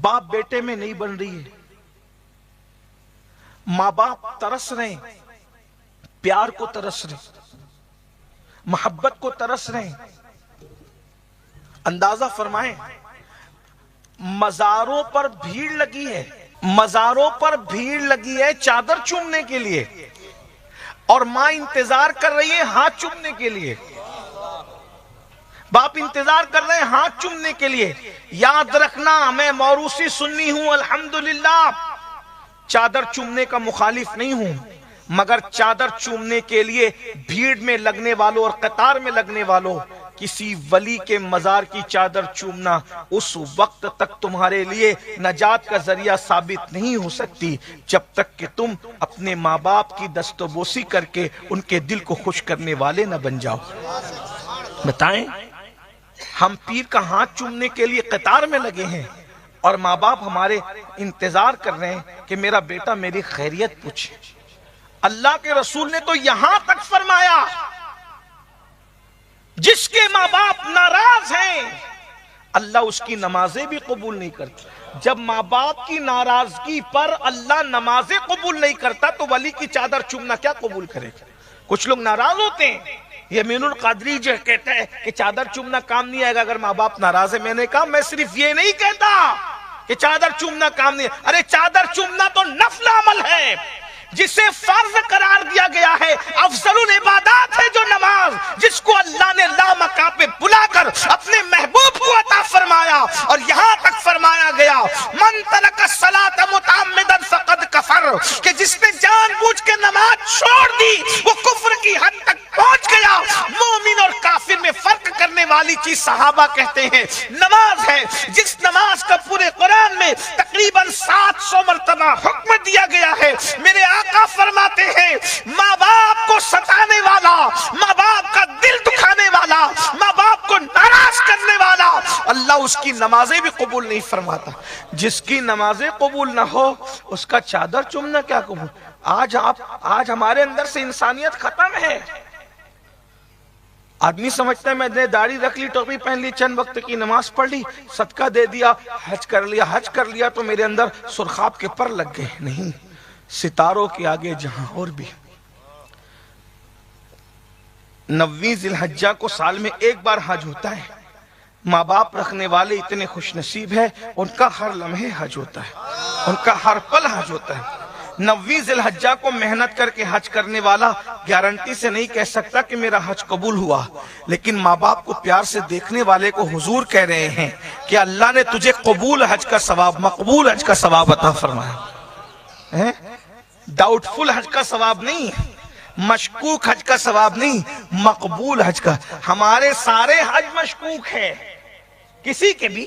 बाप बेटे में नहीं बन रही है। माँ बाप तरस रहे, प्यार को तरस रहे, मोहब्बत को तरस रहे। अंदाजा फरमाएं, मजारों पर भीड़ लगी है, मजारों पर भीड़ लगी है चादर चूमने के लिए, और मां इंतजार कर रही है हाथ चूमने के लिए। बाप इंतजार कर रहे हैं हाथ चूमने के लिए। याद रखना, मैं मौरूसी सुन्नी हूं अल्हम्दुलिल्लाह, चादर चूमने का मुखालिफ नहीं हूं, मगर चादर चूमने के लिए भीड़ में लगने वालों और कतार में लगने वालों, किसी वली के मजार की चादर चूमना उस वक्त तक तुम्हारे लिए नजात का जरिया साबित नहीं हो सकती जब तक कि तुम अपने माँ बाप की दस्तोबोसी करके उनके दिल को खुश करने वाले न बन जाओ। बताएं, हम पीर का हाथ चूमने के लिए कतार में लगे हैं और माँ बाप हमारे इंतजार कर रहे हैं कि मेरा बेटा मेरी खैरियत पूछे। अल्लाह के रसूल ने तो यहां तक फरमाया, जिसके माँ बाप नाराज हैं अल्लाह उसकी नमाजें भी कबूल नहीं करता। जब माँ बाप की नाराजगी पर अल्लाह नमाजें कबूल नहीं करता तो वली की चादर चूमना क्या कबूल करेगा? कुछ लोग नाराज होते हैं। यमीनुल कादरी जो कहता है कि चादर चूमना काम नहीं आएगा अगर माँ बाप नाराज है। मैंने कहा, मैं सिर्फ ये नहीं कहता कि चादर चूमना काम नहीं है। अरे चादर चूमना तो नफल अमल है जिसे फर्ज करार दिया गया है। अफजलुल इबादत है जो नमाज, जिसको अल्लाह ने लामका पे बुलाकर अपने महबूब को अता फरमाया। और यहाँ तक फरमाया गया, मन तरक सलात मुतअम्मिदन फक़द कफर, कि जिसने जानबूझ के नमाज छोड़ दी वो कुफ्र की हद तक पहुंच गया। मोमिन और काफिर में फर्क करने वाली चीज सहाबा कहते हैं नमाज है। जिस नमाज का पूरे कुरान में तकरीबन 700 मरतबा हुक्म दिया गया है। मेरे आका फरमाते हैं, माँ बाप को सताने वाला, माँ बाप का दिल दुखाने वाला, माँ बाप को नाराज करने वाला, अल्लाह उसकी नमाजें भी कबूल नहीं फरमाता। जिसकी नमाजें कबूल ना हो उसका चादर चूमना क्या कबूल? आज हमारे अंदर से इंसानियत खत्म है। आदमी समझता है मैंने दाढ़ी रख ली, टोपी पहन ली, चंद वक्त की नमाज पढ़ ली, सदका दे दिया, हज कर लिया तो मेरे अंदर सुरखाब के पर लग गए। नहीं, सितारों के आगे जहां और भी। 9वीं जिलहज्जा को साल में एक बार हज होता है। माँ बाप रखने वाले इतने खुश नसीब है, उनका हर लम्हे हज होता है, उनका हर पल हज होता है। 9वीं जिलहज्जा को मेहनत करके हज करने वाला गारंटी से नहीं कह सकता कि मेरा हज कबूल हुआ, लेकिन माँ बाप को प्यार से देखने वाले को हुजूर कह रहे हैं कि अल्लाह ने तुझे कबूल हज का सवाब, मकबूल हज का सवाब अता फरमाया है। डाउटफुल हज का सवाब नहीं, मशकूक हज का सवाब नहीं, मकबूल हज का। हमारे सारे हज मशकूक है, किसी के भी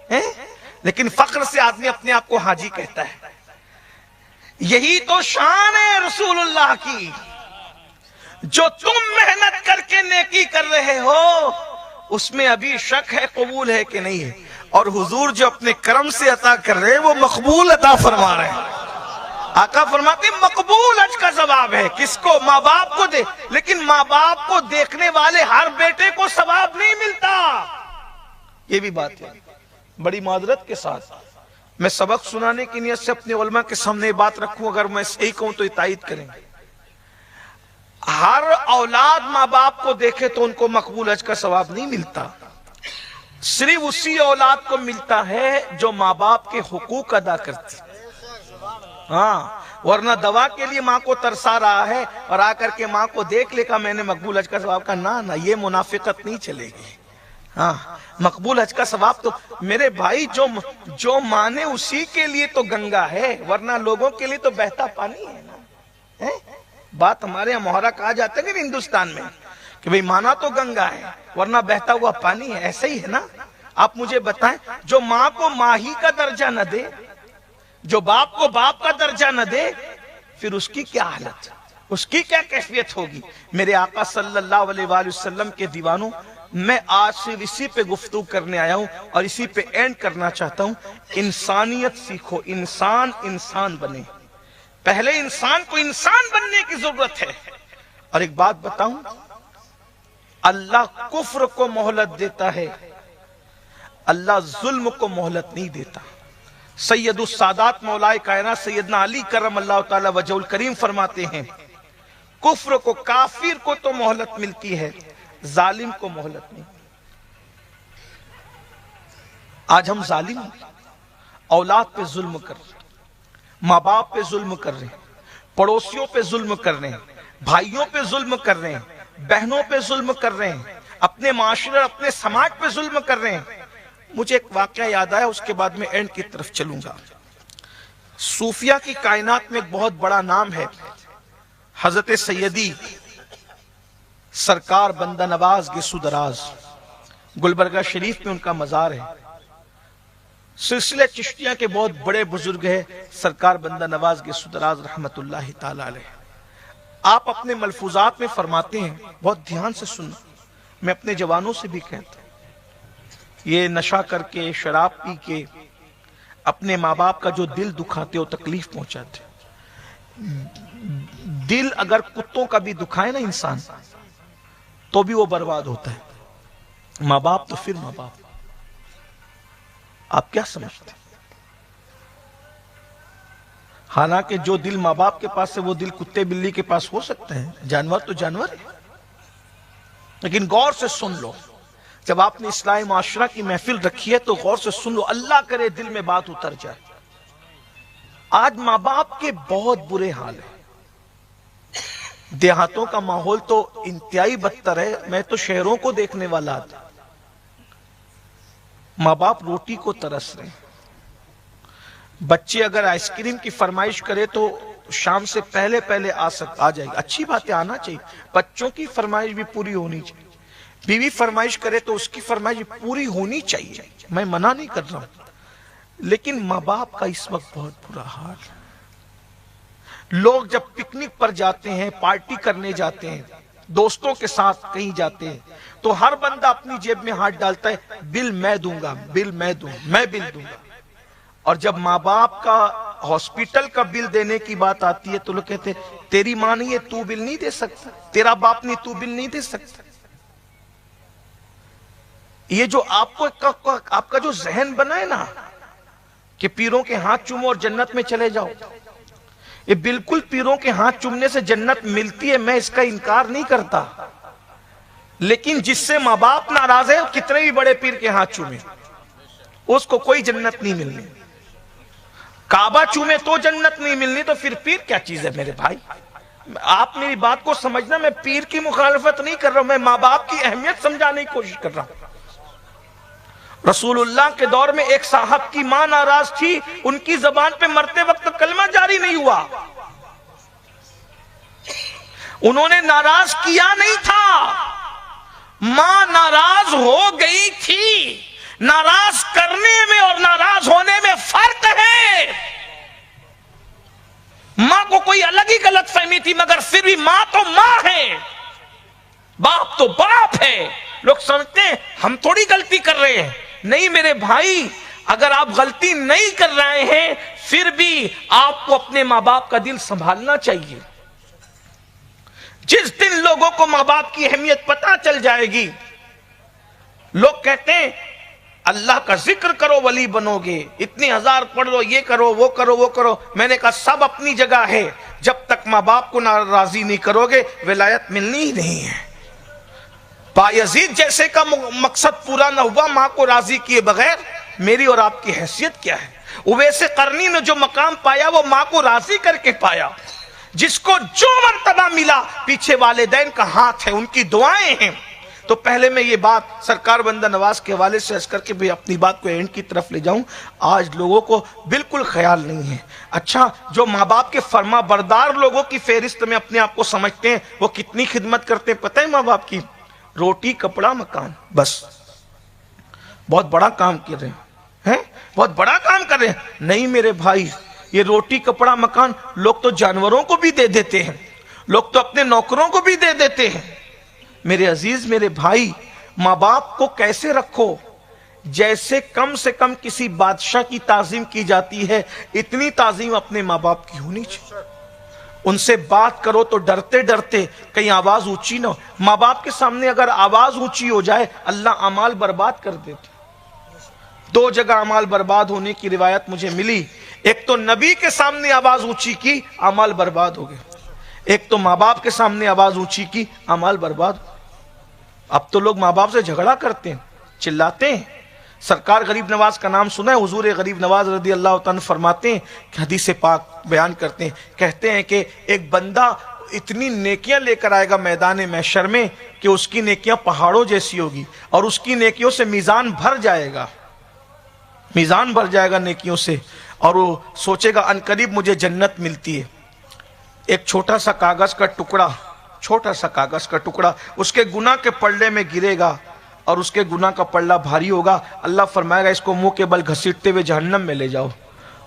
है, लेकिन फख्र से आदमी अपने आप को हाजी कहता है। यही तो शान है रसूलुल्लाह की। जो तुम मेहनत करके नेकी कर रहे हो उसमें अभी शक है कबूल है कि नहीं है, और हुजूर जो अपने करम से अता कर रहे हैं वो मकबूल अता फरमा रहे हैं। आका फरमाते मकबूल हज का सवाब है। किसको? माँ बाप को दे, लेकिन माँ बाप को देखने वाले हर बेटे को सवाब नहीं मिलता। ये भी बात है। बड़ी मादरत के साथ मैं सबक सुनाने की नियत से अपने उलमा के सामने बात रखूं, अगर मैं सही कहूं तो तायीद करेंगे। हर औलाद माँ बाप को देखे तो उनको मकबूल हज का सवाब नहीं मिलता। सिर्फ उसी औलाद को मिलता है जो माँ बाप के हुकूक अदा करती। हाँ, वरना दवा के लिए माँ को तरसा रहा है और आकर के माँ को देख लेगा मैंने मकबूल हज का सवाब का, ना ये मुनाफिकत नहीं चलेगी। हाँ, मकबूल हज का सवाब तो मेरे भाई जो माने उसी के लिए तो गंगा है, वरना लोगों के लिए तो बहता पानी है ना। है? बात हमारे यहाँ मोहरा कहा जाता है कि हिंदुस्तान में कि भाई माना तो गंगा है वरना बहता हुआ पानी है, ऐसा ही है ना। आप मुझे बताएं, जो माँ को माँ ही का दर्जा न दे, जो बाप को बाप का दर्जा न दे, फिर उसकी क्या हालत, उसकी क्या कैफियत होगी। मेरे आका सल्लल्लाहु अलैहि वसल्लम के दीवानों, मैं आज सिर्फ इसी पे गुफ्तगू करने आया हूं और इसी पे एंड करना चाहता हूं। इंसानियत सीखो, इंसान बने। पहले इंसान को इंसान बनने की जरूरत है। और एक बात बताऊं, अल्लाह कुफ्र को मोहलत देता है, अल्लाह जुल्म को मोहलत नहीं देता। سید السادات مولائے کائنات سیدنا علی کرم اللہ تعالی وجہ الکریم فرماتے ہیں کفر کو، کافر کو تو مہلت ملتی ہے، ظالم کو مہلت نہیں۔ آج ہم ظالم ہیں، اولاد پہ ظلم کر رہے ہیں، ماں باپ پہ ظلم کر رہے ہیں، پڑوسیوں پہ ظلم کر رہے ہیں، بھائیوں پہ ظلم کر رہے ہیں، بہنوں پہ ظلم کر رہے ہیں، اپنے معاشرے اپنے سماج پہ ظلم کر رہے ہیں۔ مجھے ایک واقعہ یاد آیا، اس کے بعد میں اینڈ کی طرف چلوں گا۔ صوفیہ کی کائنات میں ایک بہت بڑا نام ہے، حضرت سیدی سرکار بندہ نواز گسو دراز، گلبرگہ شریف میں ان کا مزار ہے۔ سلسلہ چشتیہ کے بہت بڑے بزرگ ہیں سرکار بندہ نواز گسو دراز رحمت اللہ تعالی علیہ۔ آپ اپنے ملفوظات میں فرماتے ہیں، بہت دھیان سے سننا، میں اپنے جوانوں سے بھی کہتا ہوں، یہ نشہ کر کے شراب پی کے اپنے ماں باپ کا جو دل دکھاتے ہو، تکلیف پہنچاتے، دل اگر کتوں کا بھی دکھائے نا انسان تو بھی وہ برباد ہوتا ہے۔ ماں باپ تو پھر ماں باپ، آپ کیا سمجھتے ہیں؟ حالانکہ جو دل ماں باپ کے پاس ہے وہ دل کتے بلی کے پاس ہو سکتا ہے، جانور تو جانور ہے۔ لیکن غور سے سن لو، جب آپ نے اصلاح معاشرہ کی محفل رکھی ہے تو غور سے سن لو، اللہ کرے دل میں بات اتر جائے۔ آج ماں باپ کے بہت برے حال ہیں، دیہاتوں کا ماحول تو انتہائی بدتر ہے، میں تو شہروں کو دیکھنے والا تھا۔ ماں باپ روٹی کو ترس رہے ہیں، بچے اگر آئس کریم کی فرمائش کرے تو شام سے پہلے آ جائے گی، اچھی بات ہے، آنا چاہیے، بچوں کی فرمائش بھی پوری ہونی چاہیے۔ بیوی فرمائش کرے تو اس کی فرمائش بھی پوری ہونی چاہیے، میں منع نہیں کر رہا ہوں، لیکن ماں باپ کا اس وقت بہت برا حال ہے۔ لوگ جب پکنک پر جاتے ہیں، پارٹی کرنے جاتے ہیں، دوستوں کے ساتھ کہیں جاتے ہیں تو ہر بندہ اپنی جیب میں ہاتھ ڈالتا ہے، بل میں دوں گا، بل میں دوں گا، میں بل دوں گا۔ اور جب ماں باپ کا ہاسپٹل کا بل دینے کی بات آتی ہے تو لوگ کہتے ہیں تیری ماں نہیں ہے تو بل نہیں دے سکتا، تیرا باپ نہیں تو بل نہیں دے سکتا۔ یہ جو آپ کا جو ذہن بنا ہے نا کہ پیروں کے ہاتھ چومو اور جنت میں چلے جاؤ، یہ بالکل پیروں کے ہاتھ چومنے سے جنت ملتی ہے، میں اس کا انکار نہیں کرتا، لیکن جس سے ماں باپ ناراض ہے کتنے بھی بڑے پیر کے ہاتھ چومے اس کو کوئی جنت نہیں ملنی، کعبہ چومے تو جنت نہیں ملنی، تو پھر پیر کیا چیز ہے میرے بھائی؟ آپ میری بات کو سمجھنا، میں پیر کی مخالفت نہیں کر رہا ہوں، میں ماں باپ کی اہمیت سمجھانے کی کوشش کر رہا ہوں۔ رسول اللہ کے دور میں ایک صاحب کی ماں ناراض تھی، ان کی زبان پہ مرتے وقت کلمہ جاری نہیں ہوا، انہوں نے ناراض کیا نہیں تھا، ماں ناراض ہو گئی تھی۔ ناراض کرنے میں اور ناراض ہونے میں فرق ہے۔ ماں کو کوئی الگ ہی غلط فہمی تھی، مگر پھر بھی ماں تو ماں ہے، باپ تو باپ ہے۔ لوگ سمجھتے ہیں ہم تھوڑی غلطی کر رہے ہیں، نہیں میرے بھائی، اگر آپ غلطی نہیں کر رہے ہیں پھر بھی آپ کو اپنے ماں باپ کا دل سنبھالنا چاہیے۔ جس دن لوگوں کو ماں باپ کی اہمیت پتہ چل جائے گی، لوگ کہتے ہیں اللہ کا ذکر کرو ولی بنو گے، اتنی ہزار پڑھ لو، یہ کرو وہ کرو وہ کرو۔ میں نے کہا سب اپنی جگہ ہے، جب تک ماں باپ کو راضی نہیں کرو گے ولایت ملنی ہی نہیں ہے۔ بایزید جیسے کا مقصد پورا نہ ہوا ماں کو راضی کیے بغیر، میری اور آپ کی حیثیت کیا ہے؟ اویس قرنی نے جو مقام پایا وہ ماں کو راضی کر کے پایا۔ جس کو جو مرتبہ ملا پیچھے والدین کا ہاتھ ہے، ان کی دعائیں ہیں۔ تو پہلے میں یہ بات سرکار بندہ نواز کے حوالے سے عرض کر کے بھی اپنی بات کو اینڈ کی طرف لے جاؤں۔ آج لوگوں کو بالکل خیال نہیں ہے، اچھا جو ماں باپ کے فرما بردار لوگوں کی فہرست میں اپنے آپ کو سمجھتے ہیں، وہ کتنی خدمت کرتے ہیں پتہ ہے ماں باپ کی؟ روٹی کپڑا مکان، بس بہت بڑا کام کر رہے ہیں، بہت بڑا کام کر رہے ہیں۔ نہیں میرے بھائی، یہ روٹی کپڑا مکان لوگ تو جانوروں کو بھی دے دیتے ہیں، لوگ تو اپنے نوکروں کو بھی دے دیتے ہیں۔ میرے عزیز میرے بھائی، ماں باپ کو کیسے رکھو جیسے کم سے کم کسی بادشاہ کی تعظیم کی جاتی ہے، اتنی تعظیم اپنے ماں باپ کی ہونی چاہیے۔ ان سے بات کرو تو ڈرتے ڈرتے، کہیں آواز اونچی نہ ہو۔ ماں باپ کے سامنے اگر آواز اونچی ہو جائے اللہ اعمال برباد کر دیتے۔ दो जगह अमाल बर्बाद होने की रिवायत मुझे मिली। एक तो नबी के सामने आवाज ऊंची की, अमाल बर्बाद हो गए। एक तो माँ बाप के सामने आवाज ऊंची की, अमाल बर्बाद। अब तो लोग माँ बाप से झगड़ा करते हैं, चिल्लाते हैं। सरकार गरीब नवाज का नाम सुना है? हुजूर गरीब नवाज रदी अल्लाह तआला अन्हु फरमाते हैं कि हदीस पाक बयान करते हैं, कहते हैं कि एक बंदा इतनी नेकियां लेकर आएगा मैदान महशर में कि उसकी नेकियां पहाड़ों जैसी होगी और उसकी नेकियों से मीज़ान भर जाएगा, मीज़ान भर जाएगा नेकियों से, और वो सोचेगा अनकरीब मुझे जन्नत मिलती है। एक छोटा सा कागज का टुकड़ा, छोटा सा कागज का टुकड़ा उसके गुनाह के पल्ले में गिरेगा और उसके गुनाह का पल्ला भारी होगा। अल्लाह फरमाएगा इसको मुंह के बल घसीटते हुए जहन्नम में ले जाओ।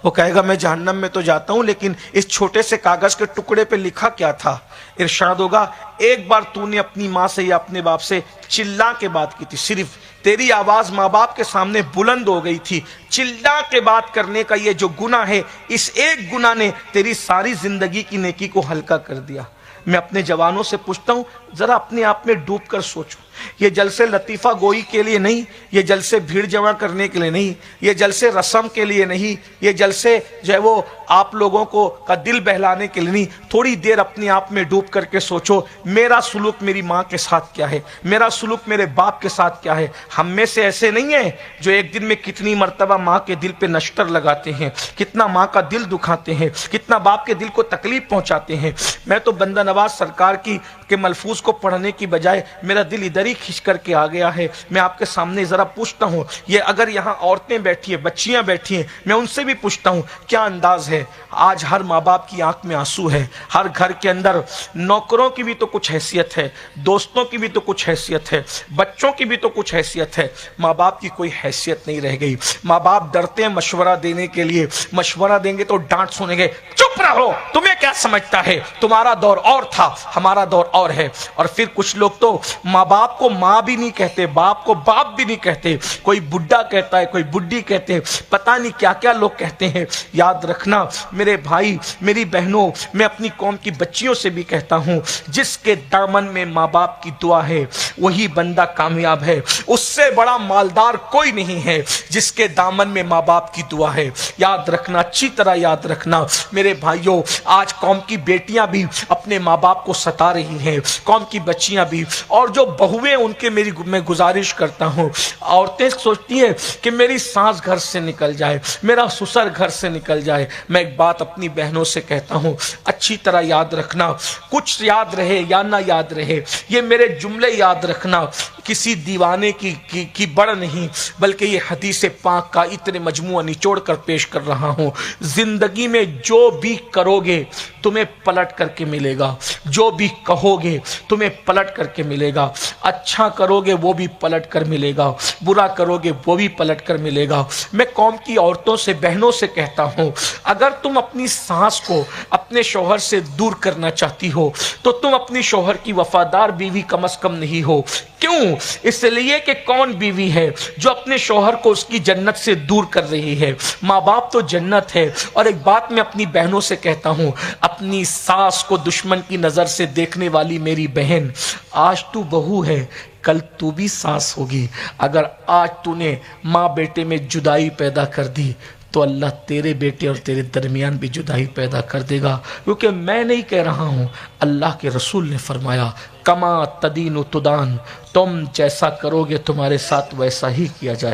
वो कहेगा मैं जहन्नम में तो जाता हूं, लेकिन इस छोटे से कागज के टुकड़े पे लिखा क्या था? इरशाद होगा एक बार तूने अपनी माँ से या अपने बाप से चिल्ला के बात की थी, सिर्फ तेरी आवाज माँ बाप के सामने बुलंद हो गई थी। चिल्ला के बात करने का ये जो गुनाह है, इस एक गुनाह ने तेरी सारी जिंदगी की नेकी को हल्का कर दिया। मैं अपने जवानों से पूछता हूं, जरा अपने आप में डूब कर सोचो। ये जलसे लतीफा गोई के लिए नहीं, ये जलसे भीड़ जमा करने के लिए नहीं, ये जलसे रस्म के लिए नहीं, ये जलसे जो है वो आप लोगों को का दिल बहलाने के लिए नहीं। थोड़ी देर अपने आप में डूब करके सोचो, मेरा सुलूक मेरी माँ के साथ क्या है, मेरा सुलूक मेरे बाप के साथ क्या है। हम में से ऐसे नहीं है जो एक दिन में कितनी मर्तबा माँ के दिल पे नश्तर लगाते हैं, कितना माँ का दिल दुखाते हैं, कितना बाप के दिल को तकलीफ पहुंचाते हैं। मैं तो बंदा नवाज सरकार की के मलफूज को पढ़ने की बजाय मेरा दिल इधर ही खिंच करके आ गया है। मैं आपके सामने जरा पूछता हूँ, ये अगर यहाँ औरतें बैठी हैं, बच्चियां बैठी हैं, मैं उनसे भी पूछता हूँ क्या अंदाज है। आज हर माँ बाप की आंख में आंसू है, हर घर के अंदर नौकरों की भी तो कुछ हैसियत है, दोस्तों की भी तो कुछ हैसियत है, बच्चों की भी तो कुछ हैसियत है, माँ बाप की कोई हैसियत नहीं रह गई। माँ बाप डरते हैं मशवरा देने के लिए, मशवरा देंगे तो डांट सुनेंगे, चुप रहो, तुम्हें क्या समझता है, तुम्हारा दौर और था, हमारा दौर और है। और फिर कुछ लोग तो माँ बाप को माँ भी नहीं कहते, बाप को बाप भी नहीं कहते, कोई बुढ़ा कहता है, कोई बुढ़ी कहते हैं, पता नहीं क्या क्या लोग कहते हैं। याद रखना मेरे भाई मेरी बहनों, मैं अपनी कौम की बच्चियों से भी कहता हूं, जिसके दामन में माँ बाप की दुआ है वही बंदा कामयाब है। उससे बड़ा मालदार कोई नहीं है जिसके दामन में माँ बाप की दुआ है। याद रखना, अच्छी तरह याद रखना मेरे भाइयों, आज कौम की बेटियां भी अपने माँ बाप को सता रही हैं, कौम की बच्चियां भी, और जो बहुएं उनके मैं गुजारिश करता हूं। औरतें सोचती हैं कि मेरी सास घर से निकल जाए, मेरा ससुर घर से निकल जाए। मैं एक बात अपनी बहनों से कहता हूं, अच्छी तरह याद रखना, कुछ याद रहे या ना याद रहे, ये मेरे जुमले याद रखना, किसी दीवाने की बड़ नहीं, बल्कि ये हदीस पाक का इतने मजमुआ निचोड़ कर पेश कर रहा हूं। जिंदगी में जो भी करोगे तुम्हें पलट करके मिलेगा, जो भी कहोगे तुम्हें पलट करके मिलेगा। अच्छा करोगे वो भी पलट कर मिलेगा, बुरा करोगे वो भी पलट कर मिलेगा। मैं कौम की औरतों से, बहनों से कहता हूं, अगर तुम अपनी सास को अपने शौहर से दूर करना चाहती हो तो तुम अपनी शौहर की वफादार बीवी कम से कम नहीं हो। क्यों? इसलिए कि कौन बीवी है जो अपने शौहर को उसकी जन्नत से दूर कर रही है? माँ बाप तो जन्नत है। और एक बात मैं अपनी बहनों से कहता हूं, अपनी सास को दुश्मन की नजर से देखने वाली मेरी बहन, आज तू बहू है, कल तू भी सास होगी। अगर आज तूने माँ बेटे में जुदाई पैदा कर दी तो अल्लाह तेरे बेटे और तेरे दरमियान भी जुदाई पैदा कर देगा। क्योंकि मैं नहीं कह रहा हूँ, अल्लाह के रसूल ने फरमाया, कमा तदीन तुदान, तुम जैसा करोगे तुम्हारे साथ वैसा ही किया जाए।